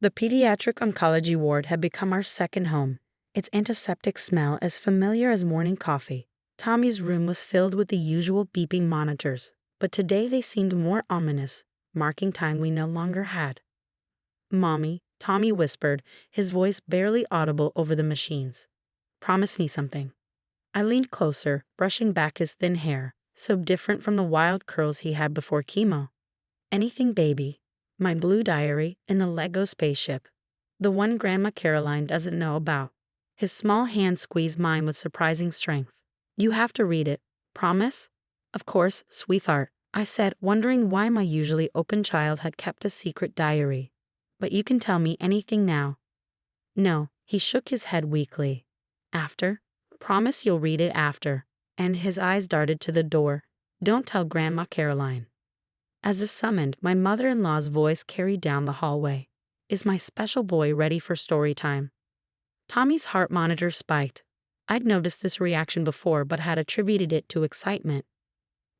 The pediatric oncology ward had become our second home, its antiseptic smell as familiar as morning coffee. Tommy's room was filled with the usual beeping monitors, but today they seemed more ominous, marking time we no longer had. "Mommy," Tommy whispered, his voice barely audible over the machines. "Promise me something." I leaned closer, brushing back his thin hair, so different from the wild curls he had before chemo. "Anything, baby." My blue diary in the Lego spaceship. The one Grandma Caroline doesn't know about. His small hand squeezed mine with surprising strength. "You have to read it. Promise?" "Of course, sweetheart," I said, wondering why my usually open child had kept a secret diary. "But you can tell me anything now." "No," he shook his head weakly. "After? Promise you'll read it after." And his eyes darted to the door. "Don't tell Grandma Caroline." As if summoned, my mother-in-law's voice carried down the hallway. "Is my special boy ready for story time?" Tommy's heart monitor spiked. I'd noticed this reaction before but had attributed it to excitement.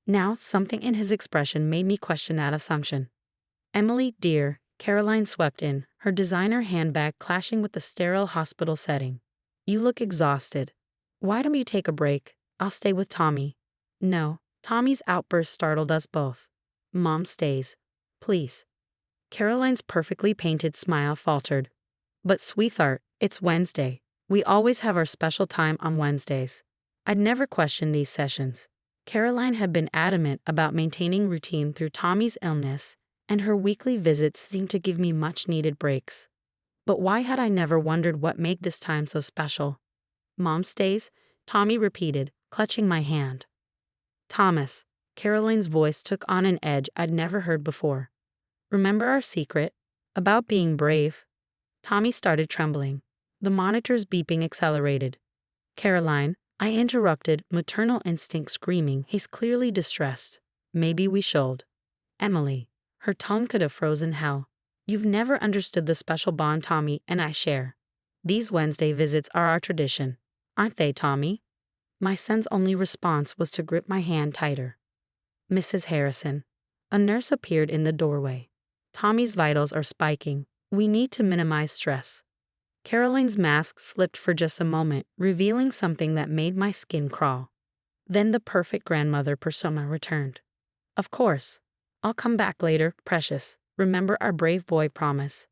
Now, something in his expression made me question that assumption. "Emily, dear," Caroline swept in, her designer handbag clashing with the sterile hospital setting. "You look exhausted. Why don't you take a break? I'll stay with Tommy." "No." Tommy's outburst startled us both. "Mom stays. Please." Caroline's perfectly painted smile faltered. "But sweetheart, it's Wednesday. We always have our special time on Wednesdays." I'd never questioned these sessions. Caroline had been adamant about maintaining routine through Tommy's illness, and her weekly visits seemed to give me much-needed breaks. But why had I never wondered what made this time so special? "Mom stays?" Tommy repeated, clutching my hand. "Thomas." Caroline's voice took on an edge I'd never heard before. "Remember our secret? About being brave?" Tommy started trembling. The monitor's beeping accelerated. "Caroline," I interrupted, maternal instinct screaming, he's clearly distressed. "Maybe we should." "Emily." Her tone could have frozen hell. "You've never understood the special bond Tommy and I share. These Wednesday visits are our tradition. Aren't they, Tommy?" My son's only response was to grip my hand tighter. "Mrs. Harrison." A nurse appeared in the doorway. "Tommy's vitals are spiking. We need to minimize stress." Caroline's mask slipped for just a moment, revealing something that made my skin crawl. Then the perfect grandmother persona returned. "Of course. I'll come back later, precious. Remember our brave boy promise."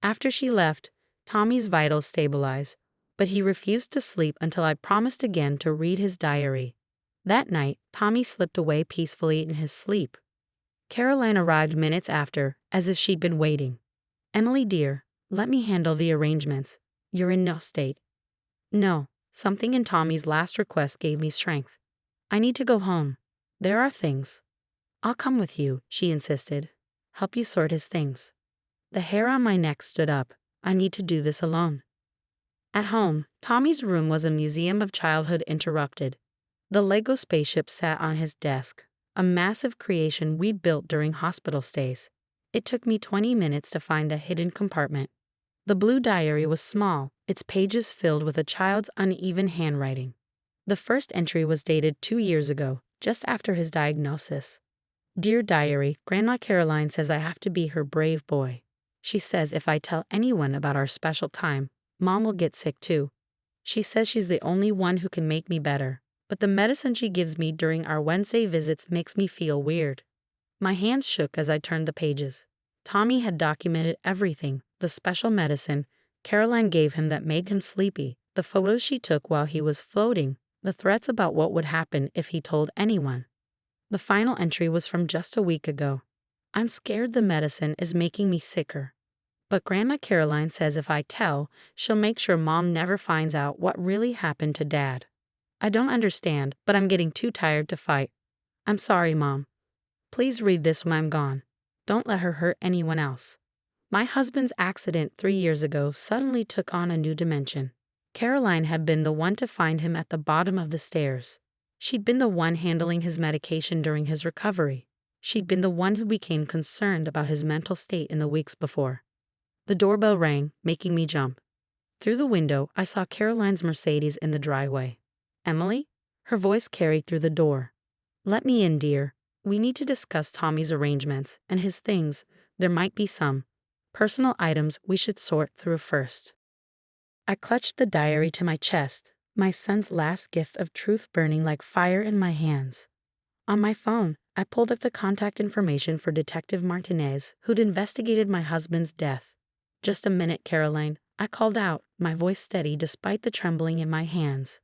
After she left, Tommy's vitals stabilized, but he refused to sleep until I promised again to read his diary. That night, Tommy slipped away peacefully in his sleep. Caroline arrived minutes after, as if she'd been waiting. "Emily dear, let me handle the arrangements. You're in no state." "No." Something in Tommy's last request gave me strength. "I need to go home. There are things." "I'll come with you," she insisted. "Help you sort his things." The hair on my neck stood up. I need to do this alone. At home, Tommy's room was a museum of childhood interrupted. The Lego spaceship sat on his desk, a massive creation we'd built during hospital stays. It took me 20 minutes to find a hidden compartment. The blue diary was small, its pages filled with a child's uneven handwriting. The first entry was dated 2 years ago, just after his diagnosis. "Dear Diary, Grandma Caroline says I have to be her brave boy. She says if I tell anyone about our special time, Mom will get sick too. She says she's the only one who can make me better, but the medicine she gives me during our Wednesday visits makes me feel weird." My hands shook as I turned the pages. Tommy had documented everything: the special medicine Caroline gave him that made him sleepy, the photos she took while he was floating, the threats about what would happen if he told anyone. The final entry was from just a week ago. "I'm scared the medicine is making me sicker. But Grandma Caroline says if I tell, she'll make sure Mom never finds out what really happened to Dad. I don't understand, but I'm getting too tired to fight. I'm sorry, Mom. Please read this when I'm gone. Don't let her hurt anyone else." My husband's accident 3 years ago suddenly took on a new dimension. Caroline had been the one to find him at the bottom of the stairs. She'd been the one handling his medication during his recovery. She'd been the one who became concerned about his mental state in the weeks before. The doorbell rang, making me jump. Through the window, I saw Caroline's Mercedes in the driveway. "Emily?" Her voice carried through the door. "Let me in, dear. We need to discuss Tommy's arrangements and his things. There might be some personal items we should sort through first. I clutched the diary to my chest, my son's last gift of truth burning like fire in my hands. On my phone, I pulled up the contact information for Detective Martinez, who'd investigated my husband's death. "Just a minute, Caroline," I called out, my voice steady despite the trembling in my hands.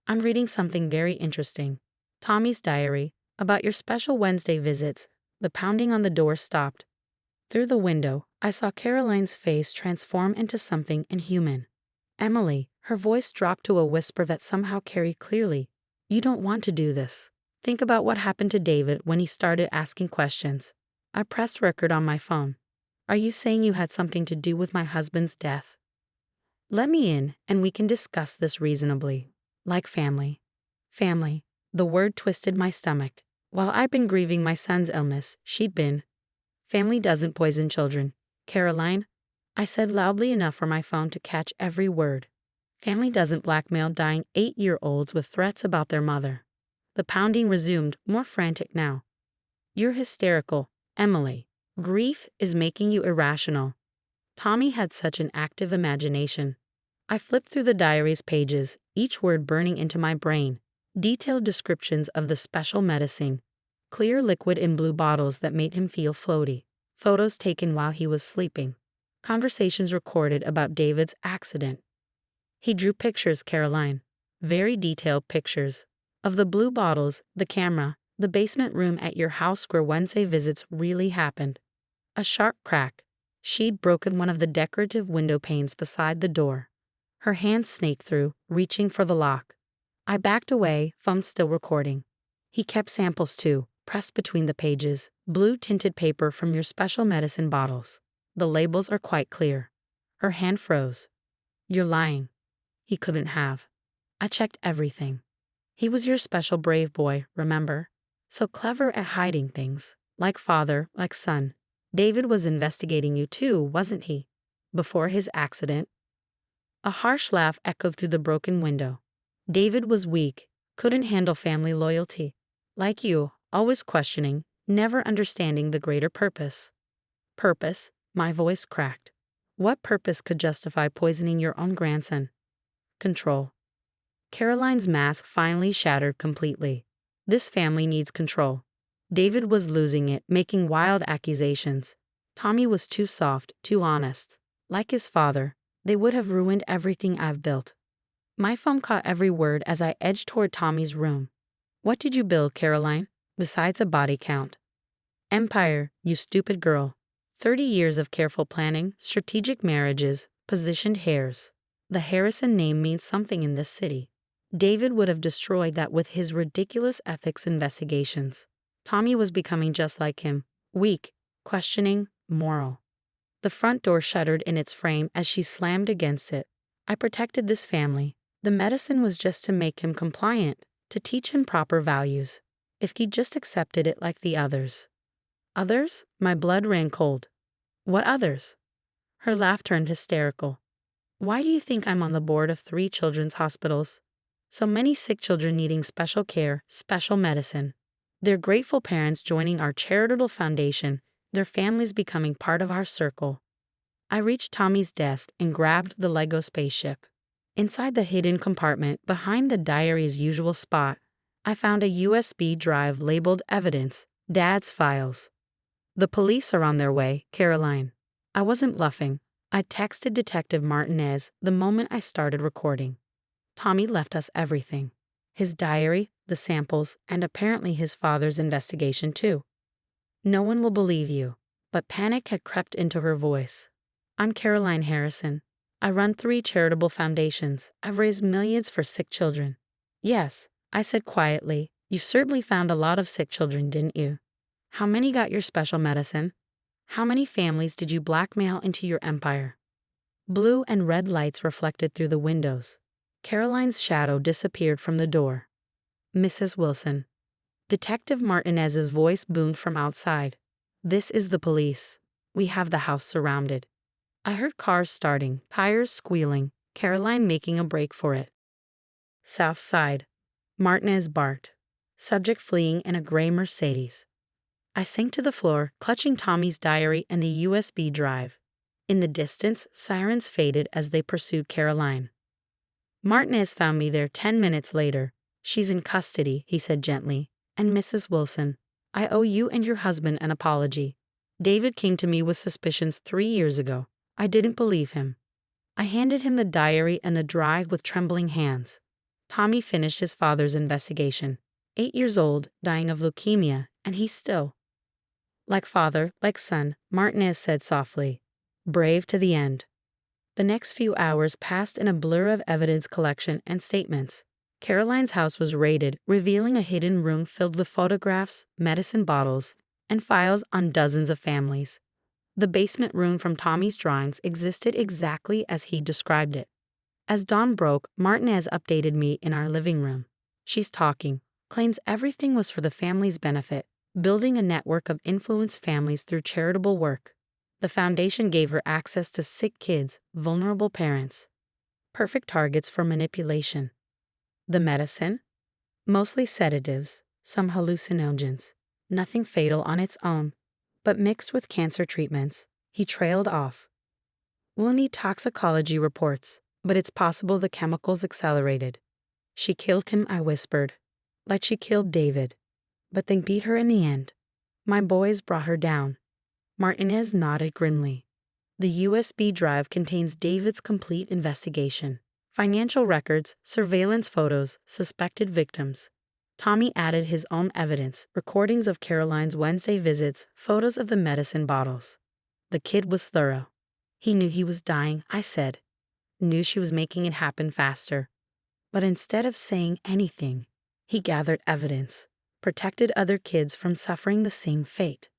"I'm reading something very interesting. Tommy's diary, about your special Wednesday visits." The pounding on the door stopped. Through the window, I saw Caroline's face transform into something inhuman. "Emily," her voice dropped to a whisper that somehow carried clearly. "You don't want to do this. Think about what happened to David when he started asking questions." I pressed record on my phone. "Are you saying you had something to do with my husband's death?" "Let me in, and we can discuss this reasonably. Like family." Family. The word twisted my stomach. While I'd been grieving my son's illness, she'd been. "Family doesn't poison children, Caroline," I said loudly enough for my phone to catch every word. "Family doesn't blackmail dying 8-year-olds with threats about their mother." The pounding resumed, more frantic now. "You're hysterical, Emily. Grief is making you irrational." Tommy had such an active imagination. I flipped through the diary's pages, each word burning into my brain. Detailed descriptions of the special medicine. Clear liquid in blue bottles that made him feel floaty. Photos taken while he was sleeping. Conversations recorded about David's accident. He drew pictures, Caroline. Very detailed pictures. Of the blue bottles, the camera, the basement room at your house where Wednesday visits really happened. A sharp crack. She'd broken one of the decorative window panes beside the door. Her hand snaked through, reaching for the lock. I backed away, phone still recording. "He kept samples too, pressed between the pages, blue tinted paper from your special medicine bottles. The labels are quite clear." Her hand froze. "You're lying." "He couldn't have. I checked everything. He was your special brave boy, remember? So clever at hiding things. Like father, like son. David was investigating you too, wasn't he? Before his accident." A harsh laugh echoed through the broken window. "David was weak, couldn't handle family loyalty. Like you, always questioning, never understanding the greater purpose." "Purpose?" My voice cracked. "What purpose could justify poisoning your own grandson?" "Control." Caroline's mask finally shattered completely. This family needs control. David was losing it, making wild accusations. Tommy was too soft, too honest. Like his father, they would have ruined everything I've built. My phone caught every word as I edged toward Tommy's room. "What did you build, Caroline, besides a body count?" "Empire, you stupid girl. 30 years of careful planning, strategic marriages, positioned heirs. The Harrison name means something in this city. David would have destroyed that with his ridiculous ethics investigations. Tommy was becoming just like him, weak, questioning, moral." The front door shuddered in its frame as she slammed against it. "I protected this family. The medicine was just to make him compliant, to teach him proper values. If he just accepted it like the others." "Others?" My blood ran cold. "What others?" Her laugh turned hysterical. "Why do you think I'm on the board of 3 children's hospitals? So many sick children needing special care, special medicine. Their grateful parents joining our charitable foundation, their families becoming part of our circle." I reached Tommy's desk and grabbed the Lego spaceship. Inside the hidden compartment, behind the diary's usual spot, I found a USB drive labeled Evidence, Dad's Files. "The police are on their way, Caroline." I wasn't bluffing. I texted Detective Martinez the moment I started recording. "Tommy left us everything. His diary, the samples, and apparently his father's investigation too. No one will believe you." But panic had crept into her voice. "I'm Caroline Harrison. I run 3 charitable foundations. I've raised millions for sick children." "Yes," I said quietly. "You certainly found a lot of sick children, didn't you? How many got your special medicine? How many families did you blackmail into your empire?" Blue and red lights reflected through the windows. Caroline's shadow disappeared from the door. "Mrs. Wilson." Detective Martinez's voice boomed from outside. "This is the police. We have the house surrounded." I heard cars starting, tires squealing, Caroline making a break for it. "South Side," Martinez barked. Subject fleeing in a gray Mercedes. I sank to the floor, clutching Tommy's diary and the USB drive. In the distance, sirens faded as they pursued Caroline. Martinez found me there 10 minutes later. She's in custody, he said gently. And Mrs. Wilson, I owe you and your husband an apology. David came to me with suspicions 3 years ago. I didn't believe him. I handed him the diary and the drive with trembling hands. Tommy finished his father's investigation. 8 years old, dying of leukemia, and he's still. Like father, like son, Martinez said softly. Brave to the end. The next few hours passed in a blur of evidence collection and statements. Caroline's house was raided, revealing a hidden room filled with photographs, medicine bottles, and files on dozens of families. The basement room from Tommy's drawings existed exactly as he described it. As dawn broke, Martinez updated me in our living room. She's talking, claims everything was for the family's benefit, building a network of influenced families through charitable work. The foundation gave her access to sick kids, vulnerable parents. Perfect targets for manipulation. The medicine? Mostly sedatives, some hallucinogens. Nothing fatal on its own, but mixed with cancer treatments. He trailed off. We'll need toxicology reports, but it's possible the chemicals accelerated. She killed him, I whispered. Like she killed David. But then beat her in the end. My boys brought her down. Martinez nodded grimly. The USB drive contains David's complete investigation. Financial records, surveillance photos, suspected victims. Tommy added his own evidence, recordings of Caroline's Wednesday visits, photos of the medicine bottles. The kid was thorough. He knew he was dying, I said. Knew she was making it happen faster. But instead of saying anything, he gathered evidence, protected other kids from suffering the same fate.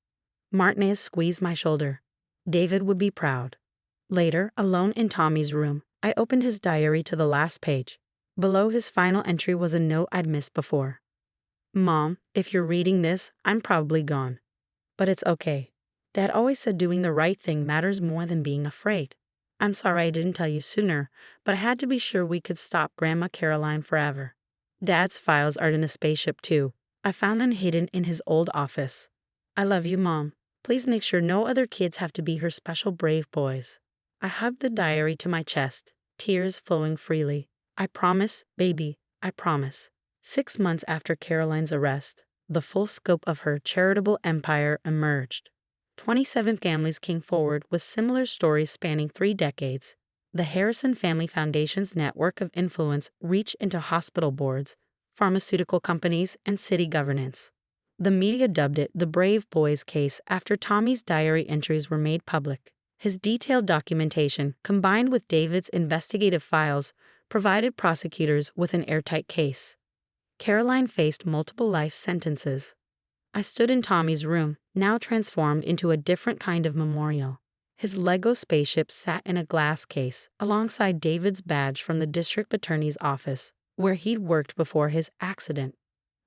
Martinez squeezed my shoulder. David would be proud. Later, alone in Tommy's room, I opened his diary to the last page. Below his final entry was a note I'd missed before. Mom, if you're reading this, I'm probably gone. But it's okay. Dad always said doing the right thing matters more than being afraid. I'm sorry I didn't tell you sooner, but I had to be sure we could stop Grandma Caroline forever. Dad's files are in the spaceship too. I found them hidden in his old office. I love you, Mom. Please make sure no other kids have to be her special brave boys. I hugged the diary to my chest, tears flowing freely. I promise, baby, I promise. 6 months after Caroline's arrest, the full scope of her charitable empire emerged. 27 families came forward with similar stories spanning 3 decades. The Harrison Family Foundation's network of influence reached into hospital boards, pharmaceutical companies, and city governance. The media dubbed it the Brave Boys case after Tommy's diary entries were made public. His detailed documentation, combined with David's investigative files, provided prosecutors with an airtight case. Caroline faced multiple life sentences. I stood in Tommy's room, now transformed into a different kind of memorial. His Lego spaceship sat in a glass case, alongside David's badge from the district attorney's office, where he'd worked before his accident.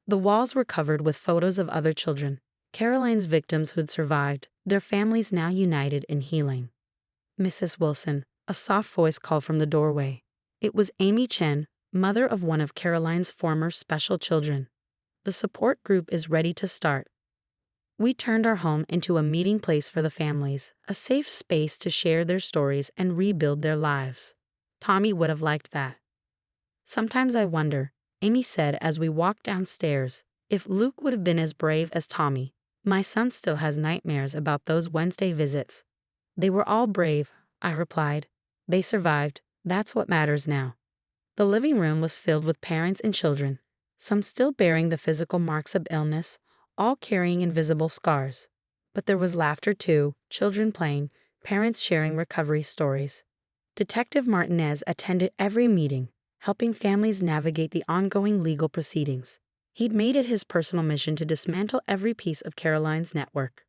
The walls were covered with photos of other children, Caroline's victims who'd survived, their families now united in healing. Mrs. Wilson, a soft voice called from the doorway. It was Amy Chen, mother of one of Caroline's former special children. The support group is ready to start. We turned our home into a meeting place for the families, a safe space to share their stories and rebuild their lives. Tommy would have liked that. Sometimes I wonder, Amy said as we walked downstairs, if Luke would have been as brave as Tommy. My son still has nightmares about those Wednesday visits. They were all brave, I replied. They survived. That's what matters now. The living room was filled with parents and children, some still bearing the physical marks of illness, all carrying invisible scars. But there was laughter too, children playing, parents sharing recovery stories. Detective Martinez attended every meeting, helping families navigate the ongoing legal proceedings. He'd made it his personal mission to dismantle every piece of Caroline's network.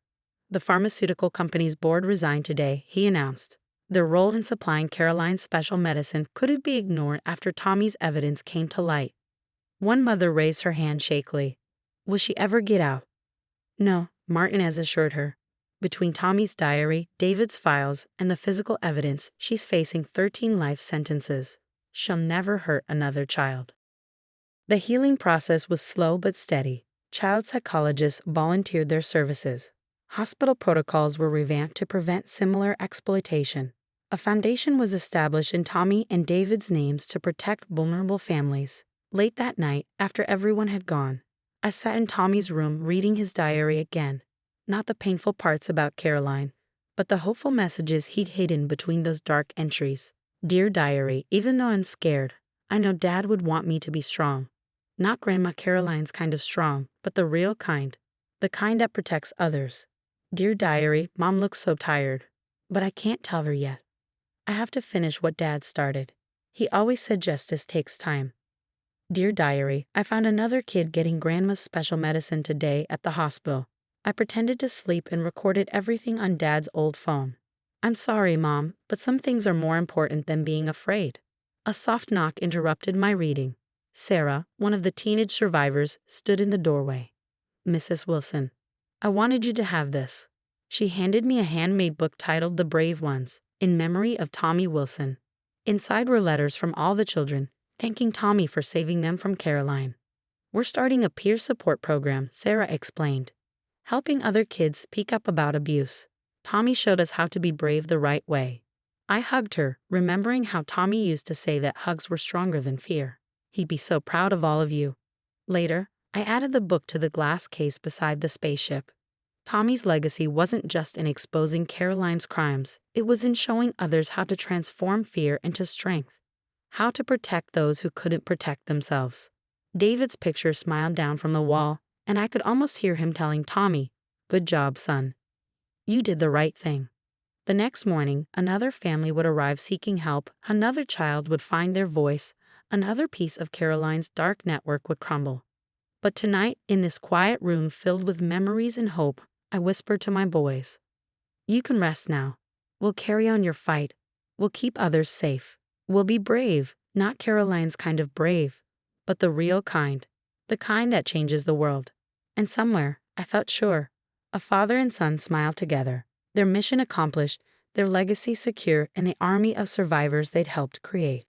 The pharmaceutical company's board resigned today, he announced. Their role in supplying Caroline's special medicine couldn't be ignored after Tommy's evidence came to light. One mother raised her hand shakily. Will she ever get out? No, Martinez assured her. Between Tommy's diary, David's files, and the physical evidence, she's facing 13 life sentences. She'll never hurt another child. The healing process was slow but steady. Child psychologists volunteered their services. Hospital protocols were revamped to prevent similar exploitation. A foundation was established in Tommy and David's names to protect vulnerable families. Late that night, after everyone had gone, I sat in Tommy's room reading his diary again. Not the painful parts about Caroline, but the hopeful messages he'd hidden between those dark entries. Dear Diary, even though I'm scared, I know Dad would want me to be strong. Not Grandma Caroline's kind of strong, but the real kind. The kind that protects others. Dear Diary, Mom looks so tired, but I can't tell her yet. I have to finish what Dad started. He always said justice takes time. Dear Diary, I found another kid getting Grandma's special medicine today at the hospital. I pretended to sleep and recorded everything on Dad's old phone. I'm sorry, Mom, but some things are more important than being afraid. A soft knock interrupted my reading. Sarah, one of the teenage survivors, stood in the doorway. Mrs. Wilson, I wanted you to have this. She handed me a handmade book titled The Brave Ones, in memory of Tommy Wilson. Inside were letters from all the children, thanking Tommy for saving them from Caroline. We're starting a peer support program, Sarah explained, helping other kids speak up about abuse. Tommy showed us how to be brave the right way. I hugged her, remembering how Tommy used to say that hugs were stronger than fear. He'd be so proud of all of you. Later, I added the book to the glass case beside the spaceship. Tommy's legacy wasn't just in exposing Caroline's crimes, it was in showing others how to transform fear into strength. How to protect those who couldn't protect themselves. David's picture smiled down from the wall, and I could almost hear him telling Tommy, "Good job, son. You did the right thing." The next morning, another family would arrive seeking help, another child would find their voice, another piece of Caroline's dark network would crumble. But tonight, in this quiet room filled with memories and hope, I whispered to my boys, "You can rest now. We'll carry on your fight. We'll keep others safe. We'll be brave, not Caroline's kind of brave, but the real kind, the kind that changes the world." And somewhere, I felt sure, a father and son smiled together, their mission accomplished, their legacy secure, and the army of survivors they'd helped create.